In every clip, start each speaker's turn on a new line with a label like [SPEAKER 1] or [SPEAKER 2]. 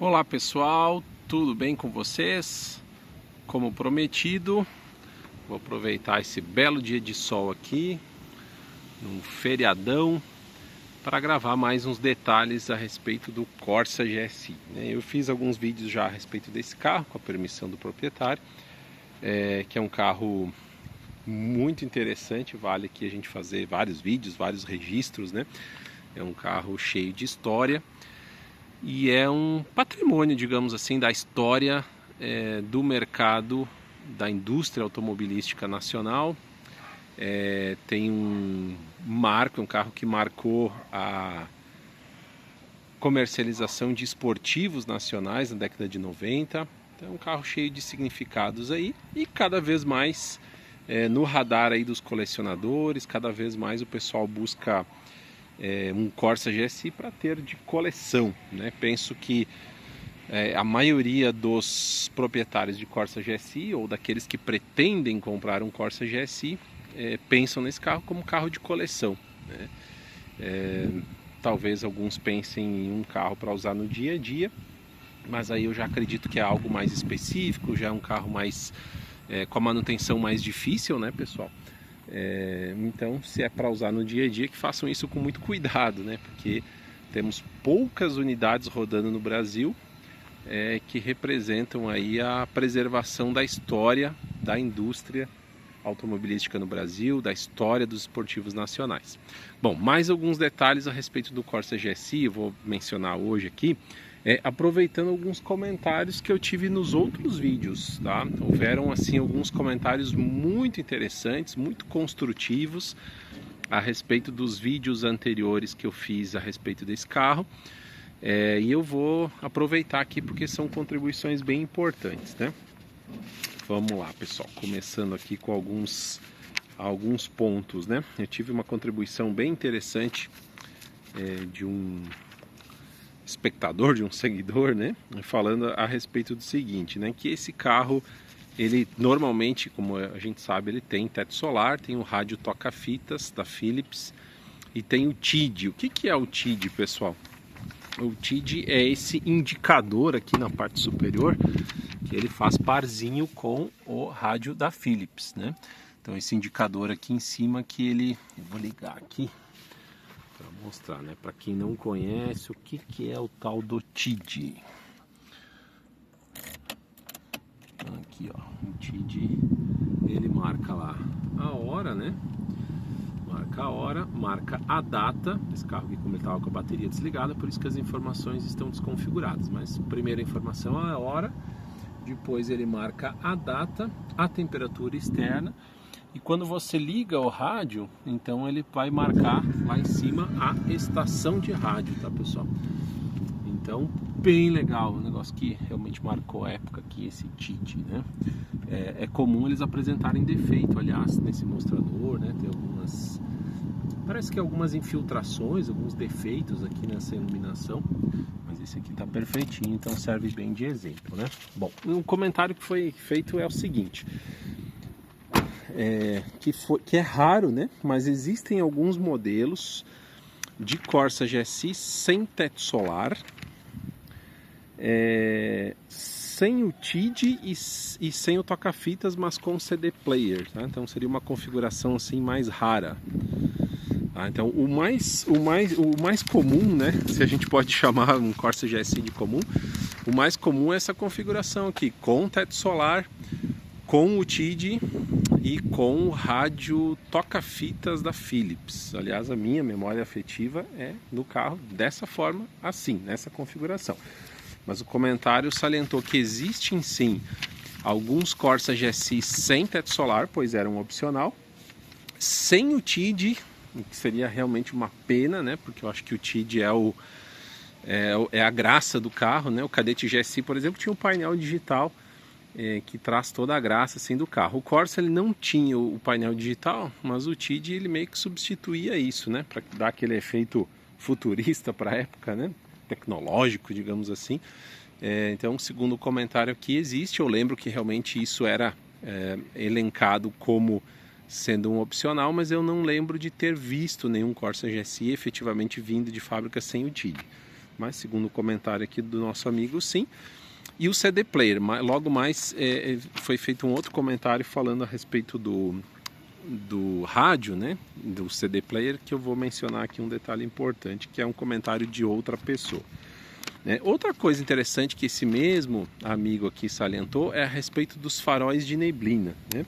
[SPEAKER 1] Olá pessoal, tudo bem com vocês? Como prometido, vou aproveitar esse belo dia de sol aqui, num feriadão, para gravar mais uns detalhes a respeito do Corsa GSI. Eu fiz alguns vídeos já a respeito desse carro, com a permissão do proprietário, que é um carro muito interessante, vale aqui a gente fazer vários vídeos, vários registros, né? É um carro cheio de história. E é um patrimônio, digamos assim, da história do mercado da indústria automobilística nacional. Tem um carro que marcou a comercialização de esportivos nacionais na década de 90. Então é um carro cheio de significados aí e cada vez mais no radar aí dos colecionadores, cada vez mais o pessoal busca um Corsa GSI para ter de coleção, né? Penso que a maioria dos proprietários de Corsa GSI ou daqueles que pretendem comprar um Corsa GSI pensam nesse carro como carro de coleção, né? Talvez alguns pensem em um carro para usar no dia a dia, mas aí eu já acredito que é algo mais específico, já é um carro mais com a manutenção mais difícil, né, pessoal? Então, se é para usar no dia a dia, que façam isso com muito cuidado, né? Porque temos poucas unidades rodando no Brasil que representam aí a preservação da história da indústria automobilística no Brasil, da história dos esportivos nacionais. Bom, mais alguns detalhes a respeito do Corsa GSI, eu vou mencionar hoje aqui, aproveitando alguns comentários que eu tive nos outros vídeos, tá? Houveram assim alguns comentários muito interessantes, muito construtivos a respeito dos vídeos anteriores que eu fiz a respeito desse carro, e eu vou aproveitar aqui porque são contribuições bem importantes, né? Vamos lá, pessoal, começando aqui com alguns pontos, né? Eu tive uma contribuição bem interessante de um espectador, de um seguidor, né, falando a respeito do seguinte, né, que esse carro, ele normalmente, como a gente sabe, ele tem teto solar, tem o rádio toca-fitas da Philips e tem o TID. O que é o TID, pessoal? O TID é esse indicador aqui na parte superior, que ele faz parzinho com o rádio da Philips, né? Então esse indicador aqui em cima que ele, eu vou ligar aqui para mostrar, né, para quem não conhece o que é o tal do TID. Aqui, ó, o TID, ele marca lá a hora, né? Marca a hora, marca a data. Esse carro aqui, como ele estava com a bateria desligada, por isso que as informações estão desconfiguradas. Mas a primeira informação é a hora, depois ele marca a data, a temperatura externa. E quando você liga o rádio, então ele vai marcar lá em cima a estação de rádio, tá, pessoal? Então, bem legal, um negócio que realmente marcou a época aqui, esse TID, né? É comum eles apresentarem defeito, aliás, nesse mostrador, né? Tem algumas, parece que algumas infiltrações, alguns defeitos aqui nessa iluminação, mas esse aqui tá perfeitinho, então serve bem de exemplo, né? Bom, um comentário que foi feito é o seguinte... que é raro, né? Mas existem alguns modelos de Corsa GSI sem teto solar, sem o TID e sem o toca-fitas, mas com CD player, tá? Então seria uma configuração assim mais rara. Tá? Então o mais comum, né? Se a gente pode chamar um Corsa GSI de comum, o mais comum é essa configuração aqui, com teto solar, com o TID e com o rádio toca-fitas da Philips. Aliás, a minha memória afetiva é no carro dessa forma, assim, nessa configuração. Mas o comentário salientou que existem sim alguns Corsa GSI sem teto solar, pois era um opcional, sem o TID, que seria realmente uma pena, né? Porque eu acho que o TID é a graça do carro, né? O Cadete GSI, por exemplo, tinha um painel digital que traz toda a graça assim do carro. O Corsa ele não tinha o painel digital, mas o TID ele meio que substituía isso, né, para dar aquele efeito futurista para a época, né, tecnológico, digamos assim. Então, segundo o comentário aqui, existe. Eu lembro que realmente isso era elencado como sendo um opcional, mas eu não lembro de ter visto nenhum Corsa GSI efetivamente vindo de fábrica sem o TID. mas segundo o comentário aqui do nosso amigo, sim. E o CD Player, logo mais foi feito um outro comentário falando a respeito do rádio, né, do CD Player, que eu vou mencionar aqui um detalhe importante, que é um comentário de outra pessoa. Outra coisa interessante que esse mesmo amigo aqui salientou é a respeito dos faróis de neblina, né?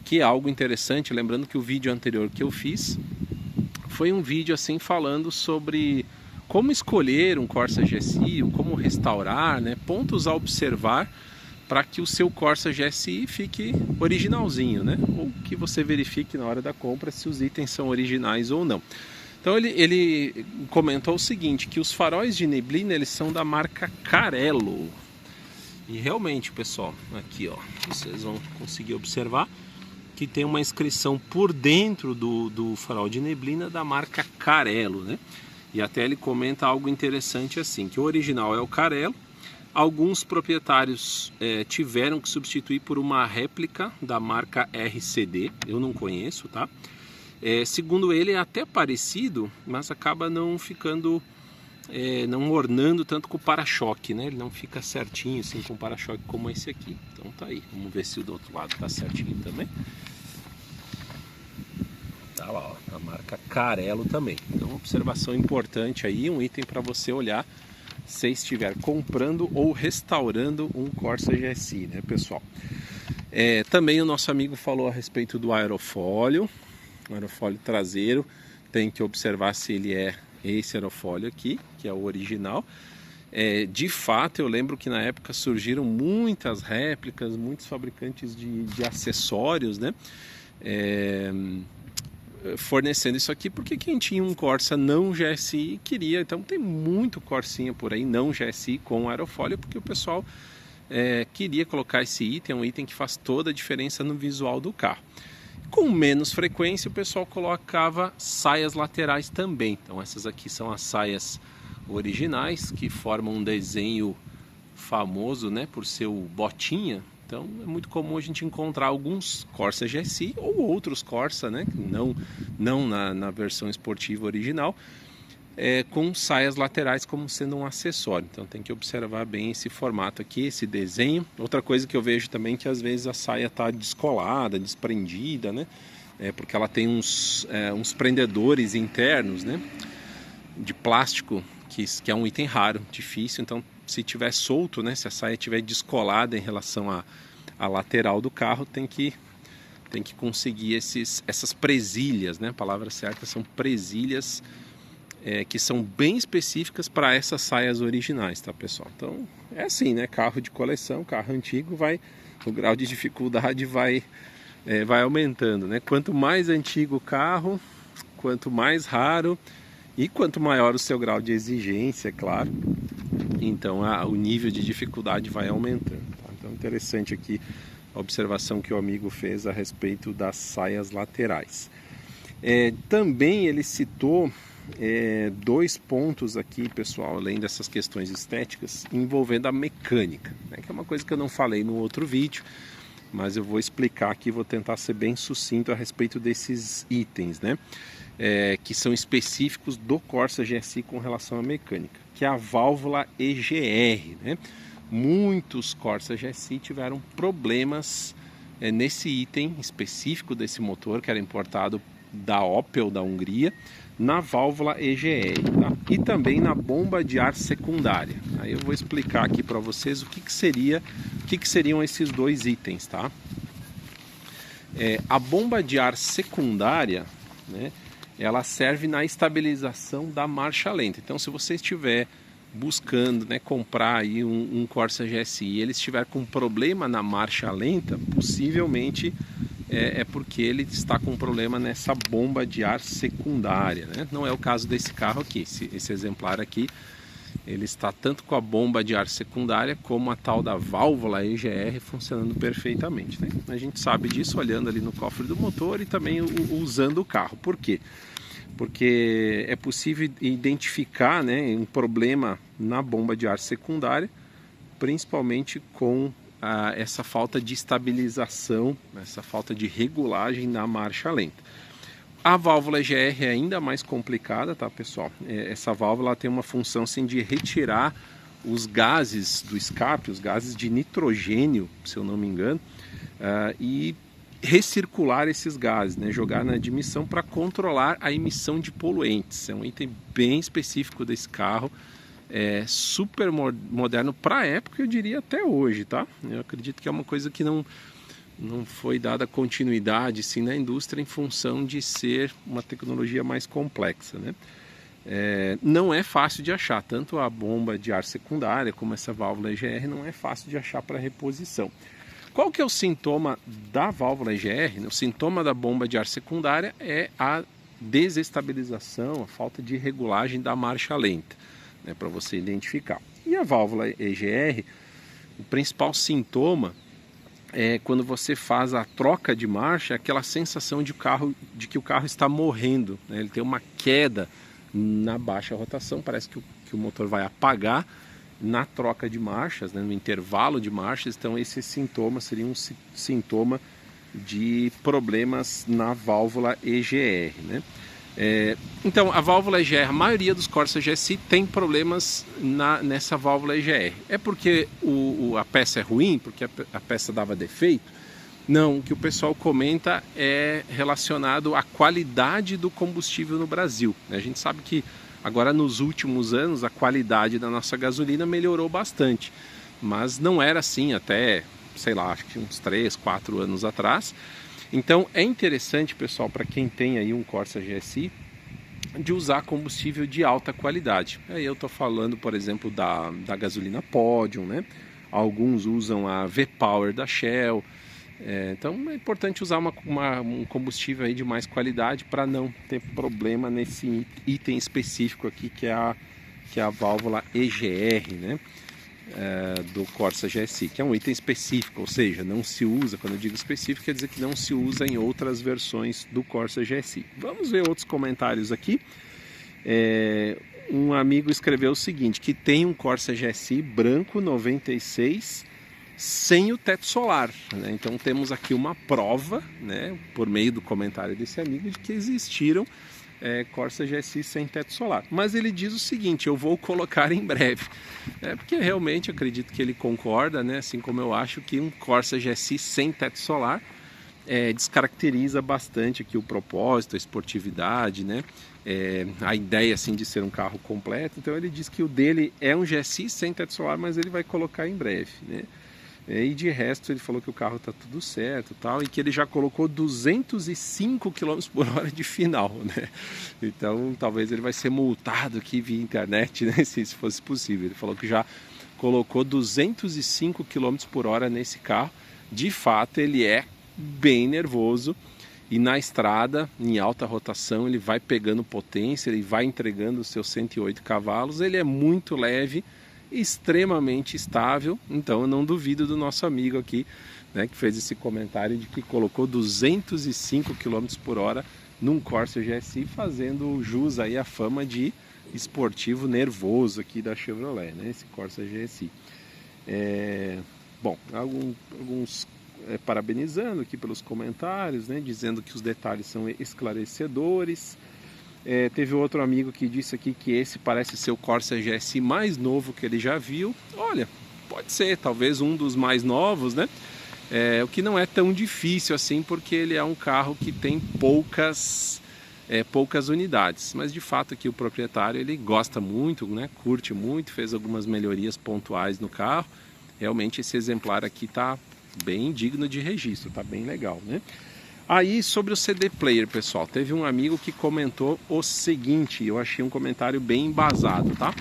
[SPEAKER 1] Que é algo interessante, lembrando que o vídeo anterior que eu fiz foi um vídeo assim falando sobre como escolher um Corsa GSI, como restaurar, né? Pontos a observar para que o seu Corsa GSI fique originalzinho, né? Ou que você verifique na hora da compra se os itens são originais ou não. Então ele comentou o seguinte, que os faróis de neblina eles são da marca Carello. E realmente, pessoal, aqui ó, vocês vão conseguir observar que tem uma inscrição por dentro do farol de neblina da marca Carello, né? E até ele comenta algo interessante assim, que o original é o Carello. Alguns proprietários tiveram que substituir por uma réplica da marca RCD, eu não conheço, tá? Segundo ele é até parecido, mas acaba não ficando, não ornando tanto com o para-choque, né? Ele não fica certinho assim com o para-choque como esse aqui. Então tá aí, vamos ver se o do outro lado tá certinho também. Tá lá, ó, a marca Carello também. Então observação importante aí, um item para você olhar se estiver comprando ou restaurando um Corsa GSI, né, pessoal? Também o nosso amigo falou a respeito do aerofólio. O aerofólio traseiro, tem que observar se ele é esse aerofólio aqui, que é o original. De fato, eu lembro que na época surgiram muitas réplicas, muitos fabricantes de acessórios, né? Fornecendo isso aqui, porque quem tinha um Corsa não GSI queria. Então tem muito Corsinha por aí não GSI com aerofólio, porque o pessoal queria colocar esse item, é um item que faz toda a diferença no visual do carro. Com menos frequência o pessoal colocava saias laterais também. Então essas aqui são as saias originais, que formam um desenho famoso, né, por ser o botinha. Então é muito comum a gente encontrar alguns Corsa GSI ou outros Corsa, né, não na versão esportiva original, com saias laterais como sendo um acessório. Então tem que observar bem esse formato aqui, esse desenho. Outra coisa que eu vejo também é que às vezes a saia está descolada, desprendida, né, porque ela tem uns prendedores internos, né, de plástico, que é um item raro, difícil. Então se tiver solto, né, se a saia estiver descolada em relação à lateral do carro, tem que conseguir essas presilhas, né? A palavra certa são presilhas, que são bem específicas para essas saias originais, tá, pessoal? Então é assim, né? Carro de coleção, carro antigo, o grau de dificuldade vai aumentando, né? Quanto mais antigo o carro, quanto mais raro e quanto maior o seu grau de exigência, é claro, então o nível de dificuldade vai aumentando, tá? Então interessante aqui a observação que o amigo fez a respeito das saias laterais. Também ele citou dois pontos aqui, pessoal, além dessas questões estéticas, envolvendo a mecânica, né, que é uma coisa que eu não falei no outro vídeo, mas eu vou explicar aqui, vou tentar ser bem sucinto a respeito desses itens, né, que são específicos do Corsa GSI com relação à mecânica, que é a válvula EGR, né? Muitos Corsa GSI tiveram problemas nesse item específico desse motor, que era importado da Opel da Hungria, na válvula EGR, tá? E também na bomba de ar secundária. Aí eu vou explicar aqui para vocês o que seriam esses dois itens, tá? A bomba de ar secundária, né, ela serve na estabilização da marcha lenta. Então, se você estiver buscando, né, comprar aí um Corsa GSI e ele estiver com problema na marcha lenta, possivelmente é porque ele está com problema nessa bomba de ar secundária, né? Não é o caso desse carro aqui. Esse exemplar aqui, ele está tanto com a bomba de ar secundária como a tal da válvula EGR funcionando perfeitamente, né? A gente sabe disso olhando ali no cofre do motor e também usando o carro. Por quê? Porque é possível identificar, né, um problema na bomba de ar secundária, principalmente com essa falta de estabilização, essa falta de regulagem na marcha lenta. A válvula EGR é ainda mais complicada, tá, pessoal? Essa válvula tem uma função assim, de retirar os gases do escape, os gases de nitrogênio, se eu não me engano, e recircular esses gases, né? Jogar na admissão para controlar a emissão de poluentes. É um item bem específico desse carro, super moderno para a época, eu diria até hoje, tá? Eu acredito que é uma coisa que não foi dada continuidade sim, na indústria em função de ser uma tecnologia mais complexa, né? Não é fácil de achar, tanto a bomba de ar secundária como essa válvula EGR não é fácil de achar para reposição. Qual que é o sintoma da válvula EGR? O sintoma da bomba de ar secundária é a desestabilização, a falta de regulagem da marcha lenta, né, para você identificar. E a válvula EGR, o principal sintoma quando você faz a troca de marcha, aquela sensação de que o carro está morrendo, né? Ele tem uma queda na baixa rotação, parece que o motor vai apagar na troca de marchas, né? No intervalo de marchas. Então esse sintoma seria um sintoma de problemas na válvula EGR, né? Então a válvula EGR, a maioria dos Corsa GSI tem problemas nessa válvula EGR. É porque a peça é ruim, porque a peça dava defeito? Não, o que o pessoal comenta é relacionado à qualidade do combustível no Brasil. A gente sabe que agora nos últimos anos a qualidade da nossa gasolina melhorou bastante, mas não era assim até, sei lá, acho que uns 3, 4 anos atrás. Então é interessante, pessoal, para quem tem aí um Corsa GSI, de usar combustível de alta qualidade. Aí eu estou falando, por exemplo, da gasolina Podium, né? Alguns usam a V-Power da Shell. Então é importante usar um combustível aí de mais qualidade para não ter problema nesse item específico aqui, que é a válvula EGR, né? Do Corsa GSI, que é um item específico, ou seja, não se usa, quando eu digo específico, quer dizer que não se usa em outras versões do Corsa GSI. Vamos ver outros comentários aqui. Um amigo escreveu o seguinte, que tem um Corsa GSI branco 96 sem o teto solar, né? Então temos aqui uma prova, né, por meio do comentário desse amigo, de que existiram Corsa GSI sem teto solar. Mas ele diz o seguinte, eu vou colocar em breve. Porque realmente acredito que ele concorda, né? Assim como eu acho que um Corsa GSI sem teto solar descaracteriza bastante aqui o propósito, a esportividade, né? A ideia assim, de ser um carro completo. Então ele diz que o dele é um GSI sem teto solar, mas ele vai colocar em breve, né? E de resto ele falou que o carro está tudo certo tal, e que ele já colocou 205 km por hora de final, né? Então talvez ele vai ser multado aqui via internet, né? Se isso fosse possível. Ele falou que já colocou 205 km por hora nesse carro. De fato ele é bem nervoso, e na estrada, em alta rotação, ele vai pegando potência, ele vai entregando os seus 108 cavalos, ele é muito leve, extremamente estável. Então eu não duvido do nosso amigo aqui, né, que fez esse comentário de que colocou 205 km por hora num Corsa GSI, fazendo jus aí a fama de esportivo nervoso aqui da Chevrolet, né, esse Corsa GSI. Bom, alguns parabenizando aqui pelos comentários, né, dizendo que os detalhes são esclarecedores. Teve outro amigo que disse aqui que esse parece ser o Corsa GSI mais novo que ele já viu. Olha, pode ser, talvez um dos mais novos, né? O que não é tão difícil assim, porque ele é um carro que tem poucas unidades. Mas de fato aqui o proprietário, ele gosta muito, né? Curte muito, fez algumas melhorias pontuais no carro. Realmente esse exemplar aqui está bem digno de registro, está bem legal, né? Aí sobre o CD Player, pessoal, teve um amigo que comentou o seguinte, eu achei um comentário bem embasado, tá?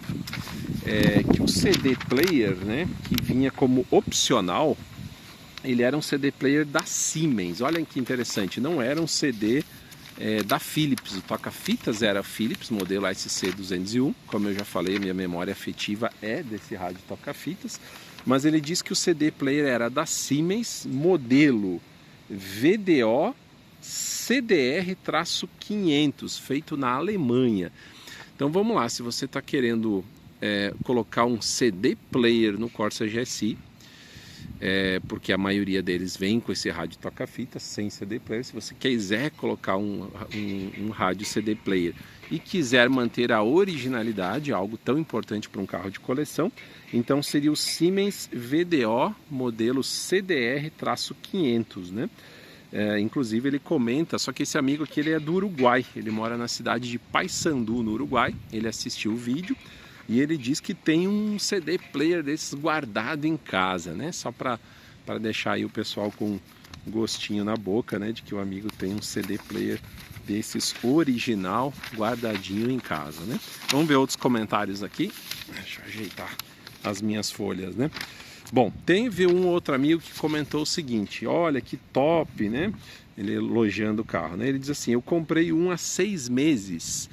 [SPEAKER 1] Que o CD Player, né, que vinha como opcional, ele era um CD Player da Siemens. Olha que interessante, não era um CD da Philips. O toca-fitas era Philips, modelo SC201, como eu já falei, minha memória afetiva é desse rádio toca-fitas, mas ele disse que o CD Player era da Siemens, modelo VDO CDR-500, feito na Alemanha. Então vamos lá, se você está querendo colocar um CD Player no Corsa GSI, porque a maioria deles vem com esse rádio toca-fita sem CD player. Se você quiser colocar um rádio CD player e quiser manter a originalidade, algo tão importante para um carro de coleção, então seria o Siemens VDO modelo CDR-500, né? Inclusive ele comenta, só que esse amigo aqui ele é do Uruguai, ele mora na cidade de Paysandú, no Uruguai. Ele assistiu o vídeo e ele diz que tem um CD player desses guardado em casa, né? Só para deixar aí o pessoal com gostinho na boca, né? De que o amigo tem um CD player desses original guardadinho em casa, né? Vamos ver outros comentários aqui. Deixa eu ajeitar as minhas folhas, né? Bom, teve um outro amigo que comentou o seguinte: olha que top, né? Ele elogiando o carro, né? Ele diz assim: eu comprei um há 6 meses,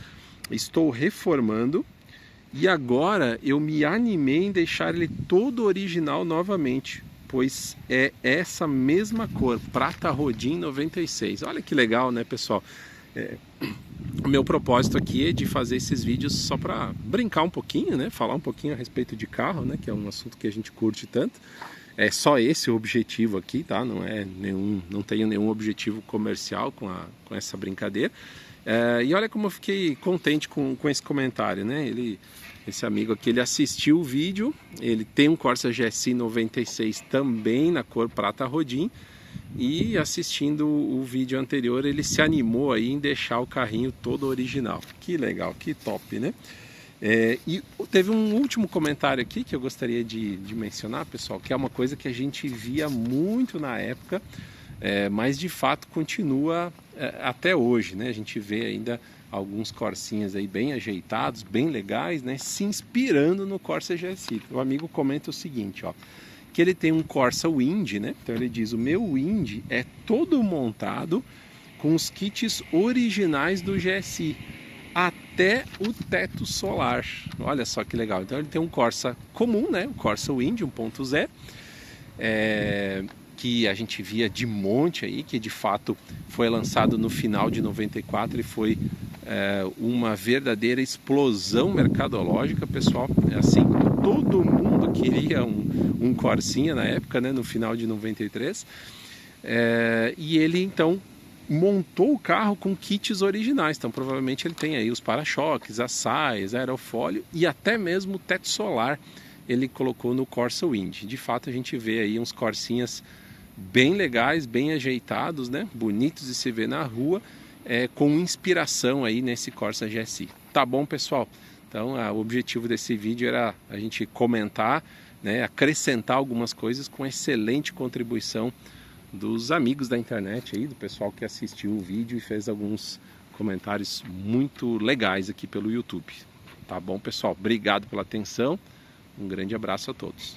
[SPEAKER 1] estou reformando e agora eu me animei em deixar ele todo original novamente, pois é essa mesma cor, prata Rodin 96. Olha que legal, né, pessoal? O meu propósito aqui é de fazer esses vídeos só para brincar um pouquinho, né? Falar um pouquinho a respeito de carro, né? Que é um assunto que a gente curte tanto. É só esse o objetivo aqui, tá? Não tenho nenhum objetivo comercial com essa brincadeira. E olha como eu fiquei contente com esse comentário, né? Esse amigo aqui, ele assistiu o vídeo, ele tem um Corsa GSI 96 também na cor prata Rodin, e assistindo o vídeo anterior ele se animou aí em deixar o carrinho todo original. Que legal, que top, né? E teve um último comentário aqui que eu gostaria de mencionar, pessoal, que é uma coisa que a gente via muito na época, mas de fato continua até hoje, né? A gente vê ainda alguns Corsinhas aí bem ajeitados, bem legais, né? Se inspirando no Corsa GSI. O amigo comenta o seguinte, ó, que ele tem um Corsa Wind, né? Então ele diz: o meu Wind é todo montado com os kits originais do GSI, até o teto solar. Olha só que legal. Então ele tem um Corsa comum, né? O Corsa Wind 1.0, que a gente via de monte aí, que de fato foi lançado no final de 94 e foi uma verdadeira explosão mercadológica, pessoal. Assim, todo mundo queria um Corsinha na época, né? No final de 93. E ele então montou o carro com kits originais. Então provavelmente ele tem aí os para-choques, as saias, aerofólio e até mesmo o teto solar ele colocou no Corsa Wind. De fato a gente vê aí uns Corsinhas bem legais, bem ajeitados, né? Bonitos de se ver na rua, com inspiração aí nesse Corsa GSI. Tá bom, pessoal? Então o objetivo desse vídeo era a gente comentar, né, acrescentar algumas coisas com excelente contribuição dos amigos da internet aí, do pessoal que assistiu o vídeo e fez alguns comentários muito legais aqui pelo YouTube. Tá bom, pessoal? Obrigado pela atenção. Um grande abraço a todos.